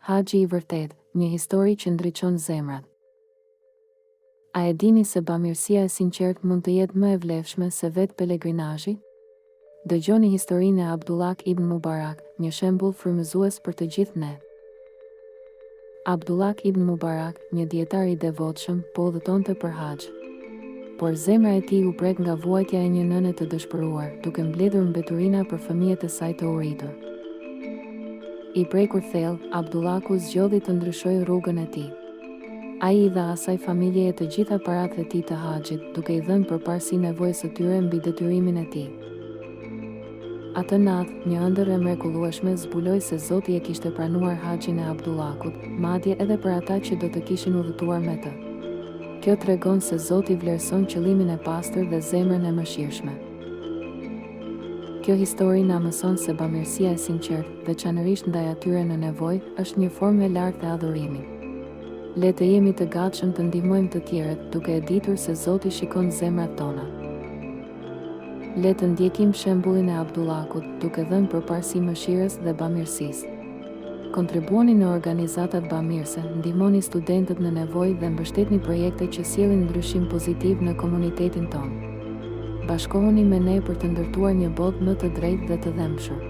Haxhi i vërtet, një histori që ndriçon zemrat. A e dini se bamirësia e sinqert mund të jetë më e vlefshme se vetë pelegrinazhi? Dëgjoni historinë e Abdullah ibn Mubarak, një shembull frymëzues për të gjithë ne. Abdullah ibn Mubarak, një dietar i devotshëm, po udhëtonte për haxh. Por zemra e tij u prek nga vuajtja e një nëne të dëshpëruar, duke mbledhur mbeturina për fëmijët e saj të uritur. I prekur thellë, Abdullahu zgjodhi të ndryshojë rrugën e tij. Ai I dha asaj familjeje të gjitha paratë e tij të haxhit, duke I dhënë përparësi nevojës së tyre mbi detyrimin e tij. Atë natë, një ëndër e mrekullueshme zbuloi se Zoti e kishte pranuar haxhin e Abdullahut, madje edhe për ata që do të kishin udhëtuar me të. Kjo tregon se Zoti vlerëson qëllimin e pastër dhe zemrën e mëshirshme. Kjo histori na mëson se bamirësia e sinqertë, veçanërisht ndaj atyre në nevojë, është një formë e lartë e adhurimit. Le të jemi të gatshëm të ndihmojmë të tjerët, duke e ditur se Zoti shikon zemrat tona. Le të ndjekim shembullin e Abdullahut, duke dhënë përparësi mëshirës dhe bamirësisë. Kontribuoni në organizatat bamirëse, ndihmoni studentët në nevojë dhe mbështetni projekte që sjellin ndryshim pozitiv në komunitetin tonë. Bashkohuni me ne për të ndërtuar një botë më të drejtë dhe të dhemshur.